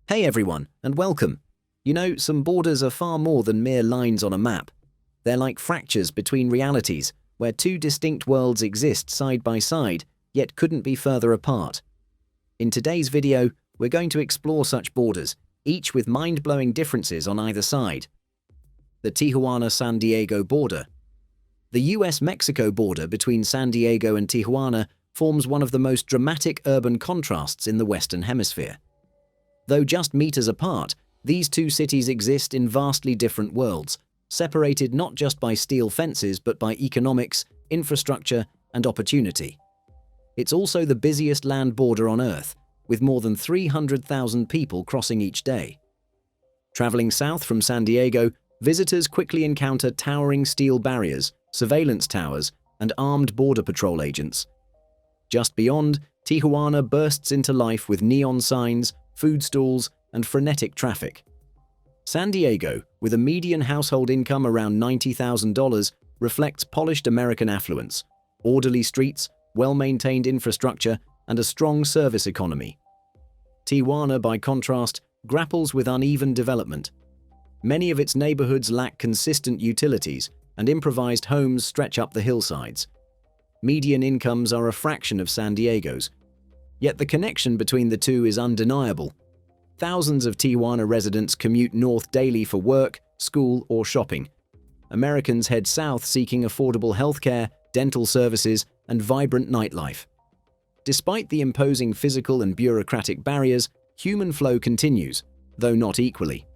Hey everyone, and welcome. You know, some borders are far more than mere lines on a map. They're like fractures between realities, where two distinct worlds exist side by side, yet couldn't be further apart. In today's video, we're going to explore such borders, each with mind-blowing differences on either side. The Tijuana-San Diego Border. The US-Mexico border between San Diego and Tijuana forms one of the most dramatic urban contrasts in the Western Hemisphere. Though just meters apart, these two cities exist in vastly different worlds, separated not just by steel fences but by economics, infrastructure, and opportunity. It's also the busiest land border on Earth, with more than 300,000 people crossing each day. Traveling south from San Diego, visitors quickly encounter towering steel barriers, surveillance towers, and armed border patrol agents. Just beyond, Tijuana bursts into life with neon signs, food stalls, and frenetic traffic. San Diego, with a median household income around $90,000, reflects polished American affluence, orderly streets, well-maintained infrastructure, and a strong service economy. Tijuana, by contrast, grapples with uneven development. Many of its neighborhoods lack consistent utilities, and improvised homes stretch up the hillsides. Median incomes are a fraction of San Diego's. Yet the connection between the two is undeniable. Thousands of Tijuana residents commute north daily for work, school, or shopping. Americans head south seeking affordable healthcare, dental services, and vibrant nightlife. Despite the imposing physical and bureaucratic barriers, human flow continues, though not equally.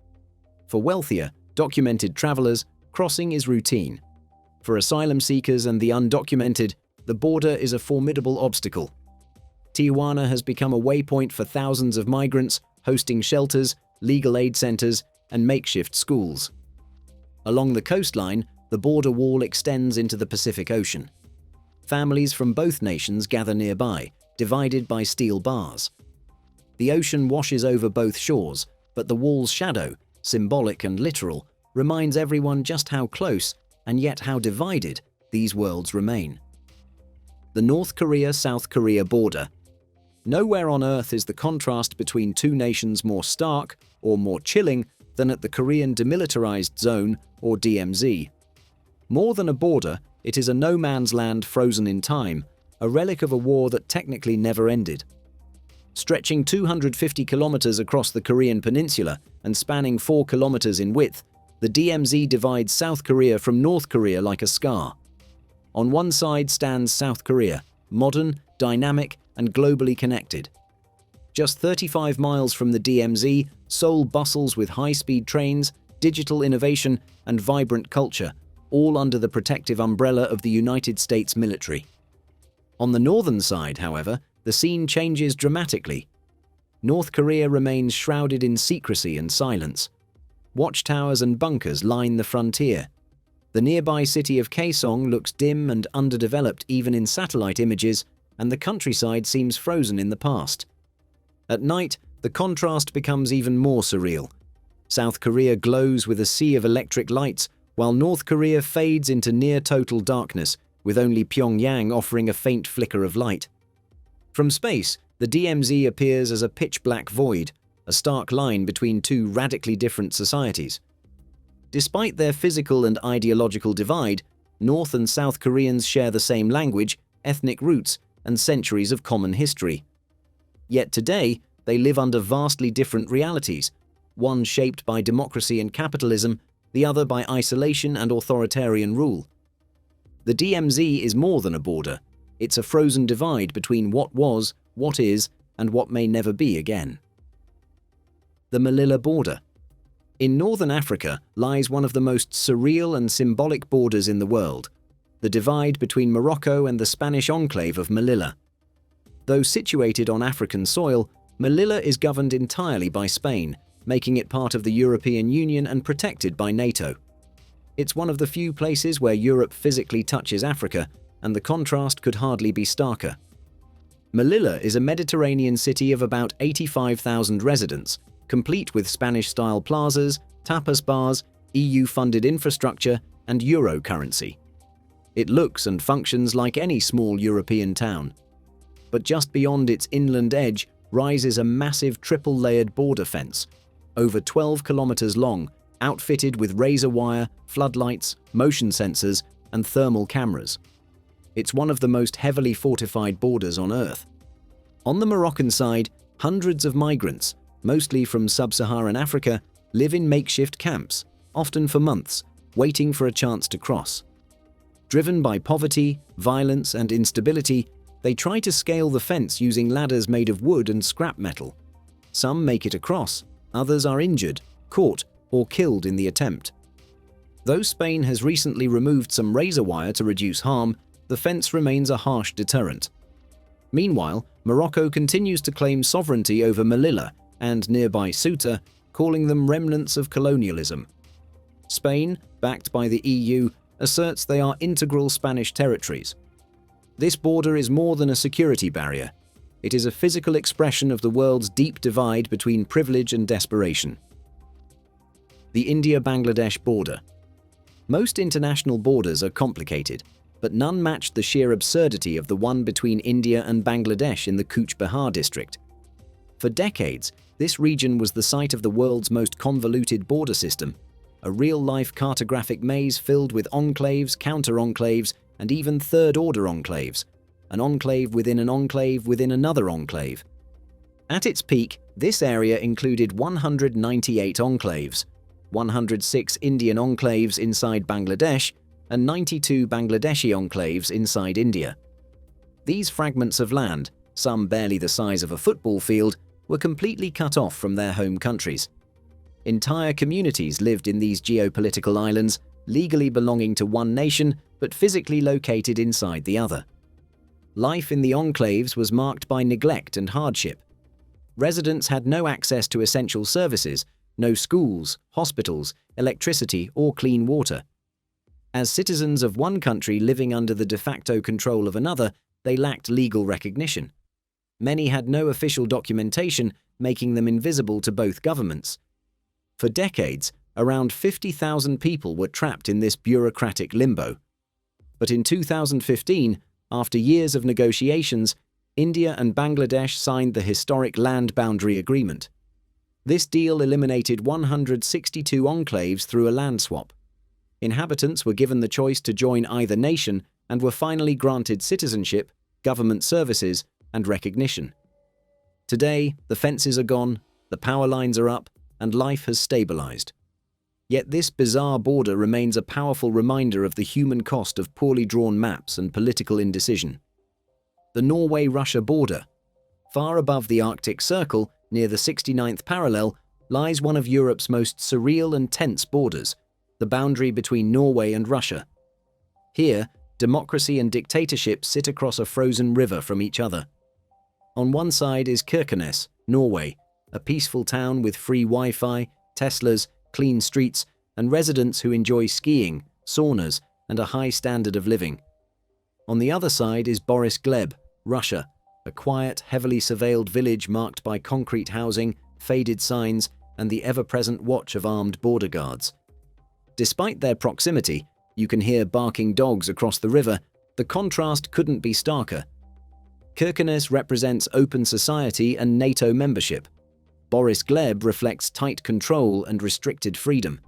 For wealthier, documented travelers, crossing is routine. For asylum seekers and the undocumented, the border is a formidable obstacle. Tijuana has become a waypoint for thousands of migrants, hosting shelters, legal aid centers, and makeshift schools. Along the coastline, the border wall extends into the Pacific Ocean. Families from both nations gather nearby, divided by steel bars. The ocean washes over both shores, but the wall's shadow, symbolic and literal, reminds everyone just how close, and yet how divided, these worlds remain. The North Korea-South Korea border. Nowhere on Earth is the contrast between two nations more stark or more chilling than at the Korean Demilitarized Zone, or DMZ. More than a border, it is a no-man's land frozen in time, a relic of a war that technically never ended. Stretching 250 kilometers across the Korean peninsula and spanning 4 kilometers in width, the DMZ divides South Korea from North Korea like a scar. On one side stands South Korea, modern, dynamic, and globally connected. Just 35 miles from the DMZ, Seoul bustles with high-speed trains, digital innovation, and vibrant culture, all under the protective umbrella of the United States military. On the northern side, however, the scene changes dramatically. North Korea remains shrouded in secrecy and silence. Watchtowers and bunkers line the frontier. The nearby city of Kaesong looks dim and underdeveloped even in satellite images, and the countryside seems frozen in the past. At night, the contrast becomes even more surreal. South Korea glows with a sea of electric lights, while North Korea fades into near-total darkness, with only Pyongyang offering a faint flicker of light. From space, the DMZ appears as a pitch-black void, a stark line between two radically different societies. Despite their physical and ideological divide, North and South Koreans share the same language, ethnic roots, and centuries of common history. Yet today, they live under vastly different realities, one shaped by democracy and capitalism, the other by isolation and authoritarian rule. The DMZ is more than a border. It's a frozen divide between what was, what is, and what may never be again. The Melilla border. In northern Africa lies one of the most surreal and symbolic borders in the world, the divide between Morocco and the Spanish enclave of Melilla. Though situated on African soil, Melilla is governed entirely by Spain, making it part of the European Union and protected by NATO. It's one of the few places where Europe physically touches Africa, and the contrast could hardly be starker. Melilla is a Mediterranean city of about 85,000 residents, complete with Spanish-style plazas, tapas bars, EU-funded infrastructure, and euro currency. It looks and functions like any small European town. But just beyond its inland edge, rises a massive triple-layered border fence, over 12 kilometers long, outfitted with razor wire, floodlights, motion sensors, and thermal cameras. It's one of the most heavily fortified borders on Earth. On the Moroccan side, hundreds of migrants, mostly from sub-Saharan Africa, live in makeshift camps, often for months, waiting for a chance to cross. Driven by poverty, violence, and instability, they try to scale the fence using ladders made of wood and scrap metal. Some make it across, others are injured, caught, or killed in the attempt. Though Spain has recently removed some razor wire to reduce harm, the fence remains a harsh deterrent. Meanwhile, Morocco continues to claim sovereignty over Melilla and nearby Ceuta, calling them remnants of colonialism. Spain, backed by the EU, asserts they are integral Spanish territories. This border is more than a security barrier. It is a physical expression of the world's deep divide between privilege and desperation. The India-Bangladesh border. Most international borders are complicated, but none match the sheer absurdity of the one between India and Bangladesh in the Cooch Behar district. For decades, this region was the site of the world's most convoluted border system, a real-life cartographic maze filled with enclaves, counter-enclaves, and even third-order enclaves, an enclave within an enclave within another enclave. At its peak, this area included 198 enclaves, 106 Indian enclaves inside Bangladesh, and 92 Bangladeshi enclaves inside India. These fragments of land, some barely the size of a football field, were completely cut off from their home countries. Entire communities lived in these geopolitical islands, legally belonging to one nation but physically located inside the other. Life in the enclaves was marked by neglect and hardship. Residents had no access to essential services, no schools, hospitals, electricity, or clean water. As citizens of one country living under the de facto control of another, they lacked legal recognition. Many had no official documentation, making them invisible to both governments. For decades, around 50,000 people were trapped in this bureaucratic limbo. But in 2015, after years of negotiations, India and Bangladesh signed the historic Land Boundary Agreement. This deal eliminated 162 enclaves through a land swap. Inhabitants were given the choice to join either nation and were finally granted citizenship, government services, and recognition. Today, the fences are gone, the power lines are up, and life has stabilized. Yet this bizarre border remains a powerful reminder of the human cost of poorly drawn maps and political indecision. The Norway Russia border. Far above the Arctic Circle, near the 69th parallel, lies one of Europe's most surreal and tense borders, the boundary between Norway and Russia. Here, democracy and dictatorship sit across a frozen river from each other. On one side is Kirkenes, Norway, a peaceful town with free Wi-Fi, Teslas, clean streets, and residents who enjoy skiing, saunas, and a high standard of living. On the other side is Boris Gleb, Russia, a quiet, heavily surveilled village marked by concrete housing, faded signs, and the ever-present watch of armed border guards. Despite their proximity, you can hear barking dogs across the river. The contrast couldn't be starker. Kirkenes represents open society and NATO membership. Boris Gleb reflects tight control and restricted freedom.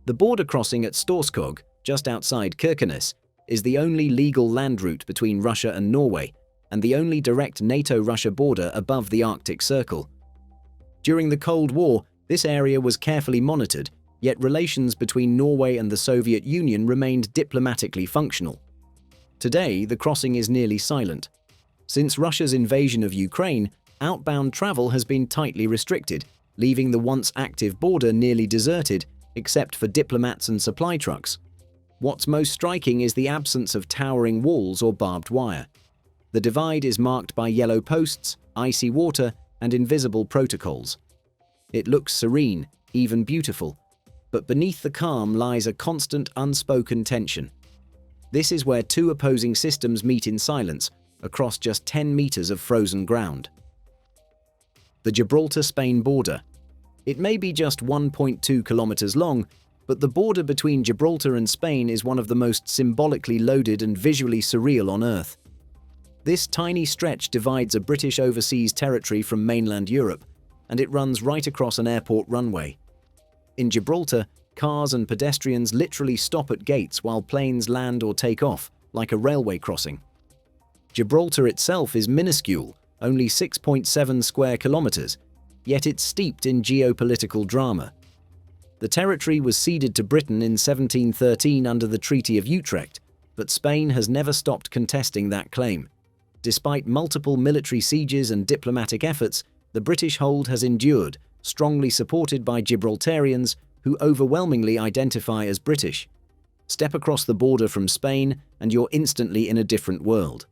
The border crossing at Storskog, just outside Kirkenes, is the only legal land route between Russia and Norway, and the only direct NATO-Russia border above the Arctic Circle. During the Cold War, this area was carefully monitored, yet relations between Norway and the Soviet Union remained diplomatically functional. Today, the crossing is nearly silent. Since Russia's invasion of Ukraine, outbound travel has been tightly restricted, leaving the once active border nearly deserted, except for diplomats and supply trucks. What's most striking is the absence of towering walls or barbed wire. The divide is marked by yellow posts, icy water, and invisible protocols. It looks serene, even beautiful, but beneath the calm lies a constant unspoken tension. This is where two opposing systems meet in silence, across just 10 meters of frozen ground. The Gibraltar Spain border. It may be just 1.2 kilometers long, but the border between Gibraltar and Spain is one of the most symbolically loaded and visually surreal on Earth. This tiny stretch divides a British overseas territory from mainland Europe, and it runs right across an airport runway. In Gibraltar, cars and pedestrians literally stop at gates while planes land or take off, like a railway crossing. Gibraltar itself is minuscule, only 6.7 square kilometers, yet it's steeped in geopolitical drama. The territory was ceded to Britain in 1713 under the Treaty of Utrecht, but Spain has never stopped contesting that claim. Despite multiple military sieges and diplomatic efforts, the British hold has endured, strongly supported by Gibraltarians who overwhelmingly identify as British. Step across the border from Spain and you're instantly in a different world.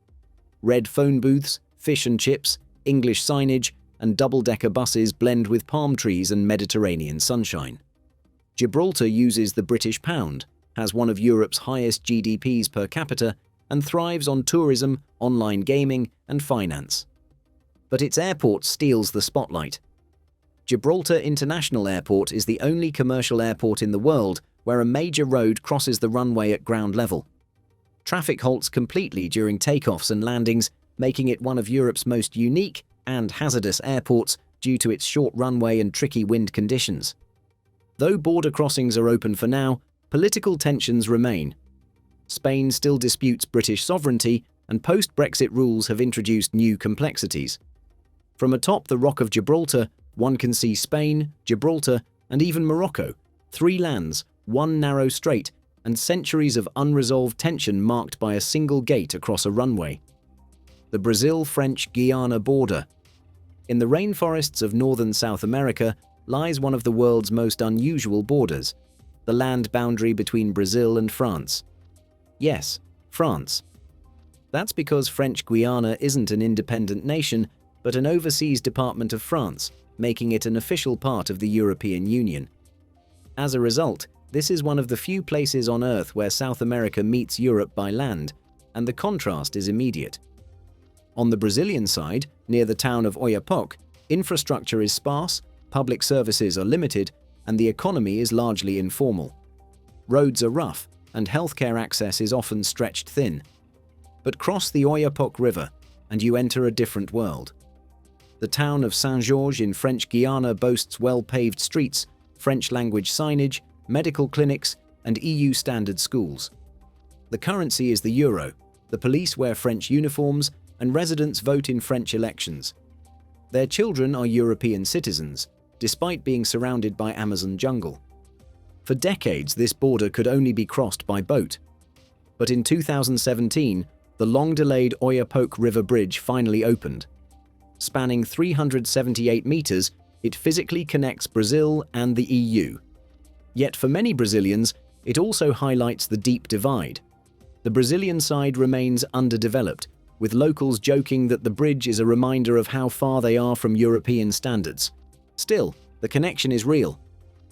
Red phone booths, fish and chips, English signage, and double-decker buses blend with palm trees and Mediterranean sunshine. Gibraltar uses the British pound, has one of Europe's highest GDPs per capita, and thrives on tourism, online gaming, and finance. But its airport steals the spotlight. Gibraltar International Airport is the only commercial airport in the world where a major road crosses the runway at ground level. Traffic halts completely during takeoffs and landings, making it one of Europe's most unique and hazardous airports due to its short runway and tricky wind conditions. Though border crossings are open for now, political tensions remain. Spain still disputes British sovereignty, and post-Brexit rules have introduced new complexities. From atop the Rock of Gibraltar, one can see Spain, Gibraltar, and even Morocco, three lands, one narrow strait, and centuries of unresolved tension marked by a single gate across a runway. The Brazil-French Guiana border. In the rainforests of northern South America lies one of the world's most unusual borders, the land boundary between Brazil and France. Yes, France. That's because French Guiana isn't an independent nation, but an overseas department of France, making it an official part of the European Union. As a result, this is one of the few places on Earth where South America meets Europe by land, and the contrast is immediate. On the Brazilian side, near the town of Oiapoque, infrastructure is sparse, public services are limited, and the economy is largely informal. Roads are rough, and healthcare access is often stretched thin. But cross the Oiapoque River, and you enter a different world. The town of Saint-Georges in French Guiana boasts well-paved streets, French-language signage, medical clinics, and EU-standard schools. The currency is the euro, the police wear French uniforms, and residents vote in French elections. Their children are European citizens, despite being surrounded by Amazon jungle. For decades, this border could only be crossed by boat. But in 2017, the long-delayed Oiapoque River Bridge finally opened. Spanning 378 meters, it physically connects Brazil and the EU. Yet for many Brazilians, it also highlights the deep divide. The Brazilian side remains underdeveloped, with locals joking that the bridge is a reminder of how far they are from European standards. Still, the connection is real.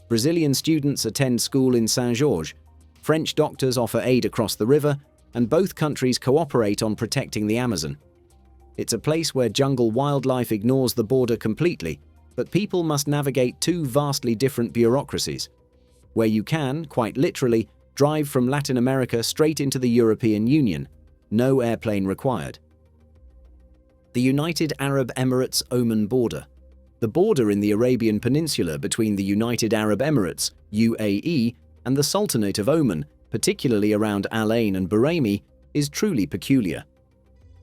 Brazilian students attend school in Saint-Georges, French doctors offer aid across the river, and both countries cooperate on protecting the Amazon. It's a place where jungle wildlife ignores the border completely, but people must navigate two vastly different bureaucracies, where you can, quite literally, drive from Latin America straight into the European Union, no airplane required. The United Arab Emirates Oman border. The border in the Arabian Peninsula between the United Arab Emirates, UAE, and the Sultanate of Oman, particularly around Al Ain and Bahraini, is truly peculiar.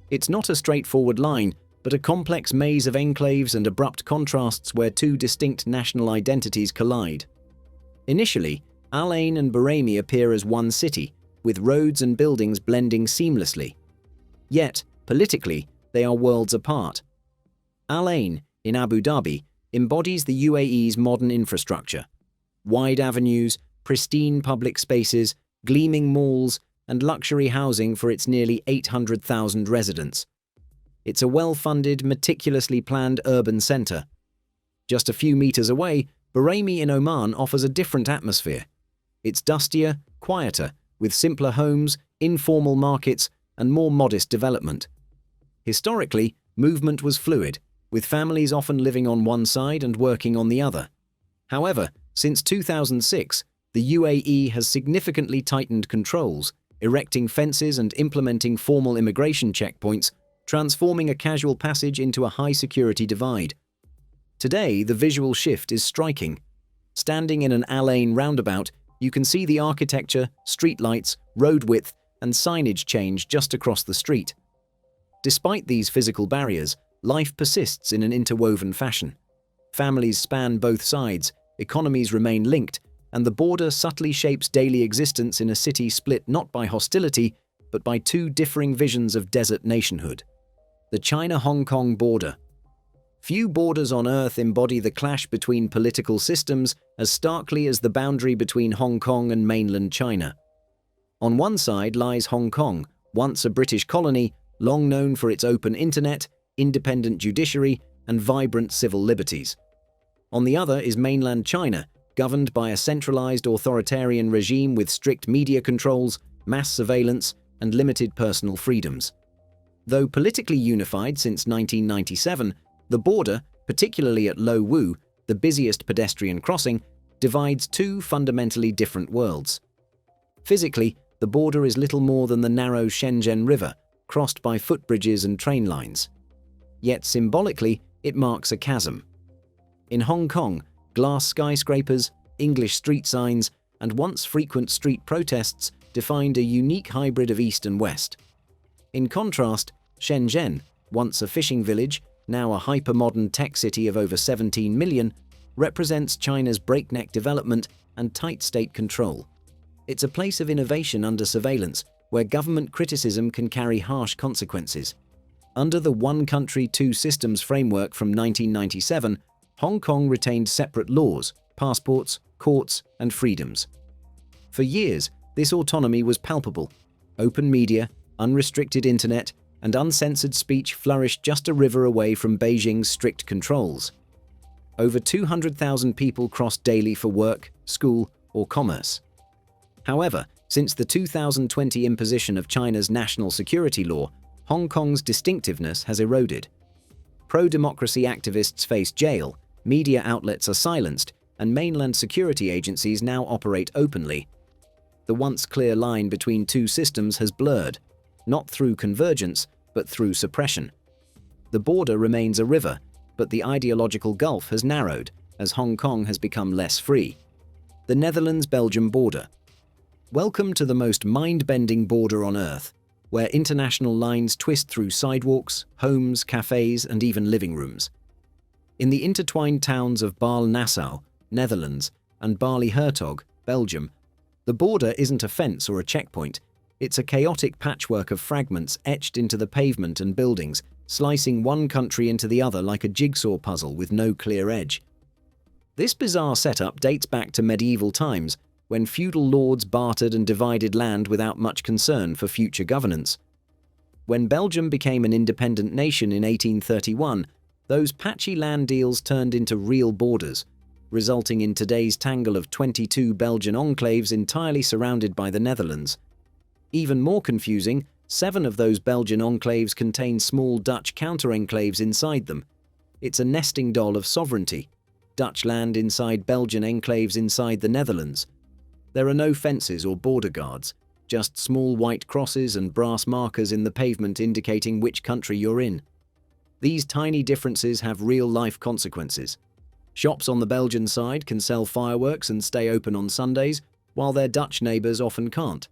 It's not a straightforward line, but a complex maze of enclaves and abrupt contrasts where two distinct national identities collide. Initially, Al Ain and Bahraini appear as one city, with roads and buildings blending seamlessly. Yet, politically, they are worlds apart. Al Ain, in Abu Dhabi, embodies the UAE's modern infrastructure. Wide avenues, pristine public spaces, gleaming malls, and luxury housing for its nearly 800,000 residents. It's a well-funded, meticulously planned urban centre. Just a few meters away, Bahraini in Oman offers a different atmosphere. It's dustier, quieter, with simpler homes, informal markets, and more modest development. Historically, movement was fluid, with families often living on one side and working on the other. However, since 2006, the UAE has significantly tightened controls, erecting fences and implementing formal immigration checkpoints, transforming a casual passage into a high-security divide. Today, the visual shift is striking. Standing in an allane roundabout, you can see the architecture, streetlights, road width, and signage change just across the street. Despite these physical barriers, life persists in an interwoven fashion. Families span both sides, economies remain linked, and the border subtly shapes daily existence in a city split not by hostility, but by two differing visions of desert nationhood. The China-Hong Kong border. Few borders on Earth embody the clash between political systems as starkly as the boundary between Hong Kong and mainland China. On one side lies Hong Kong, once a British colony, long known for its open internet, independent judiciary, and vibrant civil liberties. On the other is mainland China, governed by a centralized authoritarian regime with strict media controls, mass surveillance, and limited personal freedoms. Though politically unified since 1997, the border, particularly at Lo Wu, the busiest pedestrian crossing, divides two fundamentally different worlds. Physically, the border is little more than the narrow Shenzhen River, crossed by footbridges and train lines. Yet symbolically, it marks a chasm. In Hong Kong, glass skyscrapers, English street signs, and once frequent street protests defined a unique hybrid of East and West. In contrast, Shenzhen, once a fishing village, now a hyper-modern tech city of over 17 million, represents China's breakneck development and tight state control. It's a place of innovation under surveillance, where government criticism can carry harsh consequences. Under the One Country, Two Systems framework from 1997, Hong Kong retained separate laws, passports, courts, and freedoms. For years, this autonomy was palpable. Open media, unrestricted internet, and uncensored speech flourished just a river away from Beijing's strict controls. Over 200,000 people crossed daily for work, school, or commerce. However, since the 2020 imposition of China's national security law, Hong Kong's distinctiveness has eroded. Pro-democracy activists face jail, media outlets are silenced, and mainland security agencies now operate openly. The once clear line between two systems has blurred, not through convergence, but through suppression. The border remains a river, but the ideological gulf has narrowed as Hong Kong has become less free. The Netherlands Belgium border. Welcome to the most mind-bending border on Earth, where international lines twist through sidewalks, homes, cafes, and even living rooms. In the intertwined towns of Baal-Nassau, Netherlands, and Bali-Hertog, Belgium, the border isn't a fence or a checkpoint. It's a chaotic patchwork of fragments etched into the pavement and buildings, slicing one country into the other like a jigsaw puzzle with no clear edge. This bizarre setup dates back to medieval times, when feudal lords bartered and divided land without much concern for future governance. When Belgium became an independent nation in 1831, those patchy land deals turned into real borders, resulting in today's tangle of 22 Belgian enclaves entirely surrounded by the Netherlands. Even more confusing, 7 of those Belgian enclaves contain small Dutch counter-enclaves inside them. It's a nesting doll of sovereignty. Dutch land inside Belgian enclaves inside the Netherlands. There are no fences or border guards, just small white crosses and brass markers in the pavement indicating which country you're in. These tiny differences have real-life consequences. Shops on the Belgian side can sell fireworks and stay open on Sundays, while their Dutch neighbours often can't.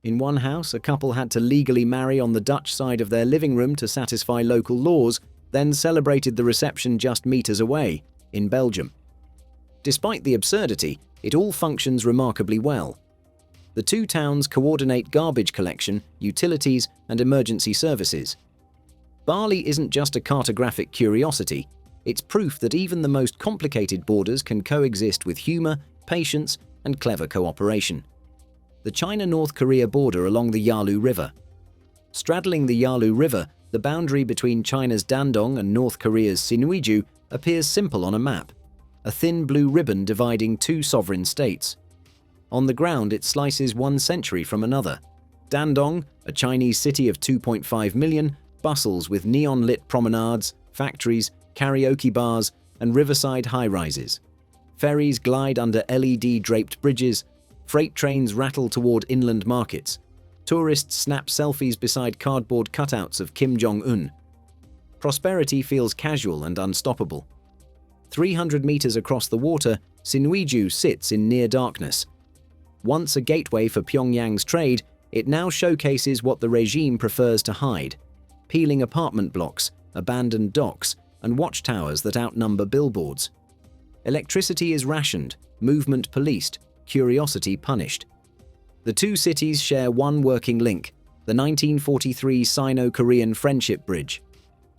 In one house, a couple had to legally marry on the Dutch side of their living room to satisfy local laws, then celebrated the reception just meters away, in Belgium. Despite the absurdity, it all functions remarkably well. The two towns coordinate garbage collection, utilities, and emergency services. Bali isn't just a cartographic curiosity, it's proof that even the most complicated borders can coexist with humor, patience, and clever cooperation. The China-North Korea border along the Yalu River. Straddling the Yalu River, the boundary between China's Dandong and North Korea's Sinuiju appears simple on a map, a thin blue ribbon dividing two sovereign states. On the ground, it slices one century from another. Dandong, a Chinese city of 2.5 million, bustles with neon-lit promenades, factories, karaoke bars, and riverside high-rises. Ferries glide under LED-draped bridges, freight trains rattle toward inland markets. Tourists snap selfies beside cardboard cutouts of Kim Jong-un. Prosperity feels casual and unstoppable. 300 meters across the water, Sinuiju sits in near darkness. Once a gateway for Pyongyang's trade, it now showcases what the regime prefers to hide: peeling apartment blocks, abandoned docks, and watchtowers that outnumber billboards. Electricity is rationed, movement policed, curiosity punished. The two cities share one working link: the 1943 Sino-Korean Friendship Bridge.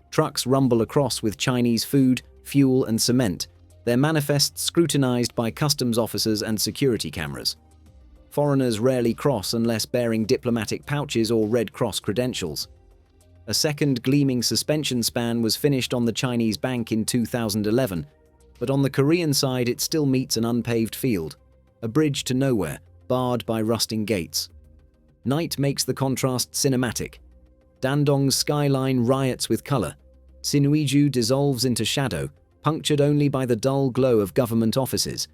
Trucks rumble across with Chinese food, fuel, and cement, their manifests scrutinized by customs officers and security cameras. Foreigners rarely cross unless bearing diplomatic pouches or Red Cross credentials. A second gleaming suspension span was finished on the Chinese bank in 2011, but on the Korean side it still meets an unpaved field, a bridge to nowhere, barred by rusting gates. Night makes the contrast cinematic. Dandong's skyline riots with color. Sinuiju dissolves into shadow, punctured only by the dull glow of government offices.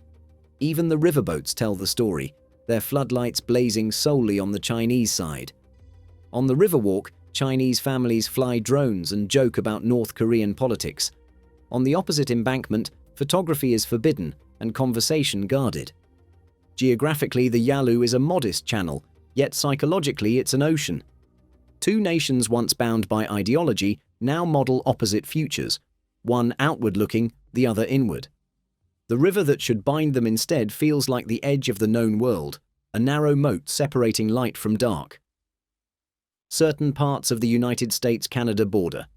Even the riverboats tell the story, their floodlights blazing solely on the Chinese side. On the Riverwalk, Chinese families fly drones and joke about North Korean politics. On the opposite embankment, photography is forbidden and conversation guarded. Geographically, the Yalu is a modest channel, yet psychologically it's an ocean. Two nations once bound by ideology now model opposite futures, one outward-looking, the other inward. The river that should bind them instead feels like the edge of the known world, a narrow moat separating light from dark. Certain parts of the United States-Canada border.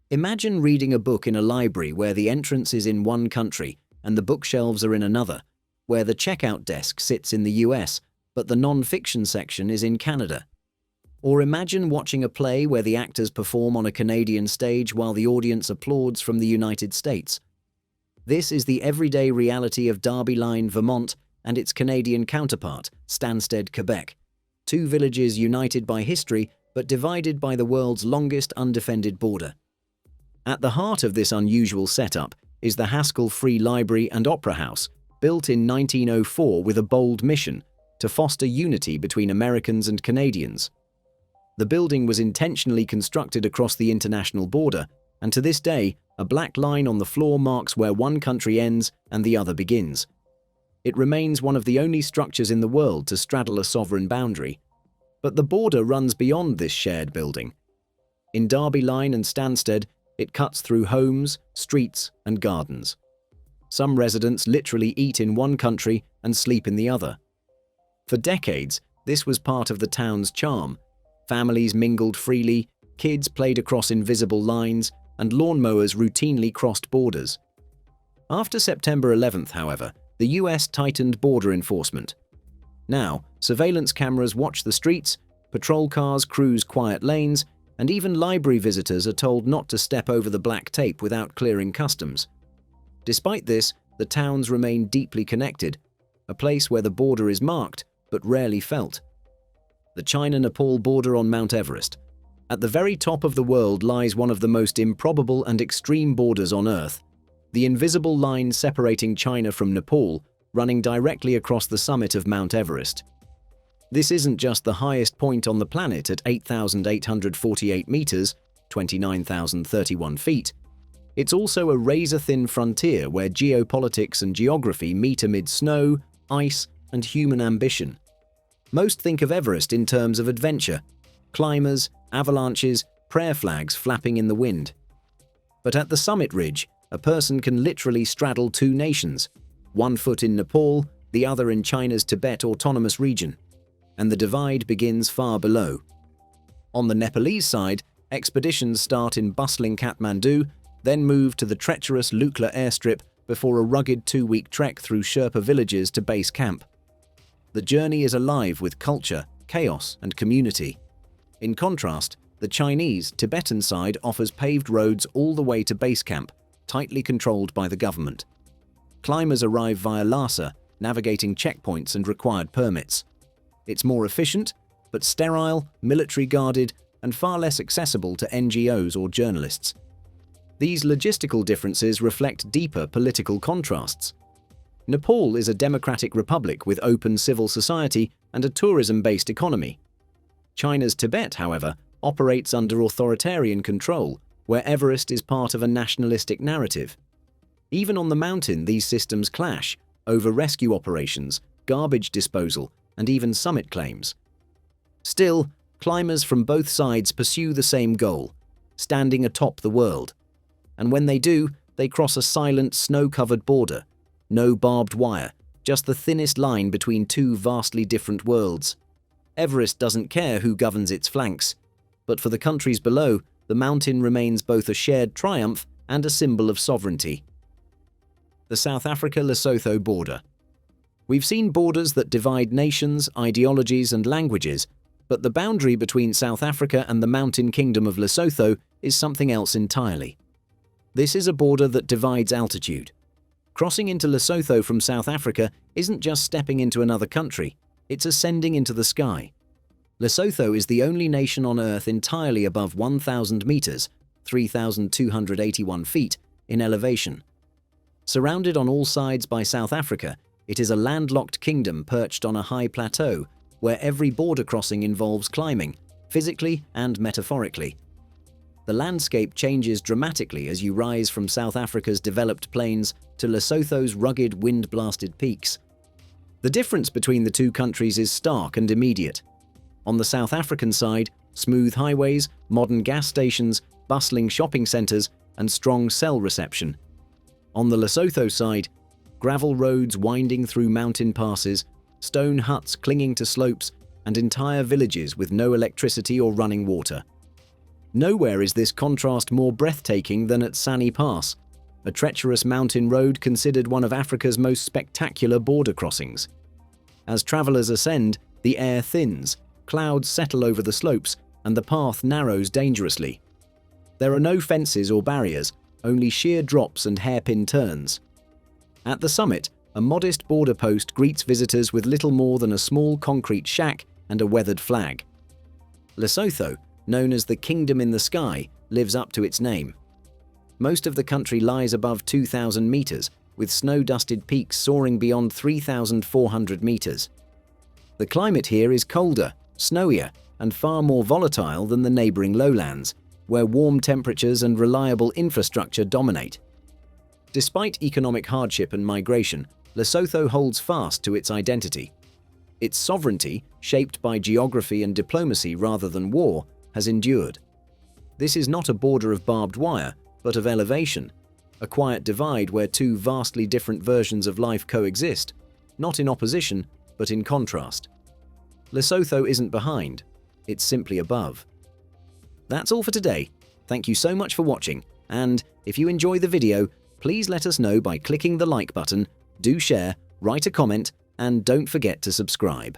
Imagine reading a book in a library where the entrance is in one country and the bookshelves are in another, where the checkout desk sits in the US, but the non-fiction section is in Canada. Or imagine watching a play where the actors perform on a Canadian stage while the audience applauds from the United States. This is the everyday reality of Darby Line, Vermont, and its Canadian counterpart, Stansted, Quebec, two villages united by history but divided by the world's longest undefended border. At the heart of this unusual setup is the Haskell Free Library and Opera House, built in 1904 with a bold mission: to foster unity between Americans and Canadians. The building was intentionally constructed across the international border, and to this day, a black line on the floor marks where one country ends and the other begins. It remains one of the only structures in the world to straddle a sovereign boundary. But the border runs beyond this shared building. In Darby Line and Stansted, it cuts through homes, streets, and gardens. Some residents literally eat in one country and sleep in the other. For decades, this was part of the town's charm. Families mingled freely, kids played across invisible lines, and lawnmowers routinely crossed borders. After September 11th, however, the US tightened border enforcement. Now, surveillance cameras watch the streets, patrol cars cruise quiet lanes, and even library visitors are told not to step over the black tape without clearing customs. Despite this, the towns remain deeply connected, a place where the border is marked but rarely felt. The China-Nepal border on Mount Everest. At the very top of the world lies one of the most improbable and extreme borders on Earth, the invisible line separating China from Nepal, running directly across the summit of Mount Everest. This isn't just the highest point on the planet at 8,848 meters, 29,031 feet. It's also a razor-thin frontier where geopolitics and geography meet amid snow, ice, and human ambition. Most think of Everest in terms of adventure: climbers, avalanches, prayer flags flapping in the wind. But at the summit ridge, a person can literally straddle two nations, one foot in Nepal, the other in China's Tibet Autonomous Region, and the divide begins far below. On the Nepalese side, expeditions start in bustling Kathmandu, then move to the treacherous Lukla airstrip before a rugged 2-week trek through Sherpa villages to base camp. The journey is alive with culture, chaos, and community. In contrast, the Chinese, Tibetan side offers paved roads all the way to base camp, tightly controlled by the government. Climbers arrive via Lhasa, navigating checkpoints and required permits. It's more efficient, but sterile, military-guarded, and far less accessible to NGOs or journalists. These logistical differences reflect deeper political contrasts. Nepal is a democratic republic with open civil society and a tourism-based economy. China's Tibet, however, operates under authoritarian control, where Everest is part of a nationalistic narrative. Even on the mountain, these systems clash over rescue operations, garbage disposal, and even summit claims. Still, climbers from both sides pursue the same goal, standing atop the world. And when they do, they cross a silent, snow-covered border. No barbed wire, just the thinnest line between two vastly different worlds. Everest doesn't care who governs its flanks, but for the countries below, the mountain remains both a shared triumph and a symbol of sovereignty. The South Africa-Lesotho border. We've seen borders that divide nations, ideologies, and languages, but the boundary between South Africa and the mountain kingdom of Lesotho is something else entirely. This is a border that divides altitude. Crossing into Lesotho from South Africa isn't just stepping into another country, it's ascending into the sky. Lesotho is the only nation on Earth entirely above 1,000 meters, 3,281 feet, in elevation. Surrounded on all sides by South Africa, it is a landlocked kingdom perched on a high plateau where every border crossing involves climbing, physically and metaphorically. The landscape changes dramatically as you rise from South Africa's developed plains to Lesotho's rugged, wind-blasted peaks. The difference between the two countries is stark and immediate. On the South African side, smooth highways, modern gas stations, bustling shopping centers, and strong cell reception. On the Lesotho side, gravel roads winding through mountain passes, stone huts clinging to slopes, and entire villages with no electricity or running water. Nowhere is this contrast more breathtaking than at Sani Pass, a treacherous mountain road considered one of Africa's most spectacular border crossings. As travelers ascend, the air thins, clouds settle over the slopes, and the path narrows dangerously. There are no fences or barriers, only sheer drops and hairpin turns. At the summit, a modest border post greets visitors with little more than a small concrete shack and a weathered flag. Lesotho, known as the Kingdom in the Sky, lives up to its name. Most of the country lies above 2,000 meters, with snow-dusted peaks soaring beyond 3,400 meters. The climate here is colder, snowier, and far more volatile than the neighboring lowlands, where warm temperatures and reliable infrastructure dominate. Despite economic hardship and migration, Lesotho holds fast to its identity. Its sovereignty, shaped by geography and diplomacy rather than war, has endured. This is not a border of barbed wire, but of elevation, a quiet divide where two vastly different versions of life coexist, not in opposition, but in contrast. Lesotho isn't behind, it's simply above. That's all for today. Thank you so much for watching, and if you enjoy the video, please let us know by clicking the like button, do share, write a comment, and don't forget to subscribe.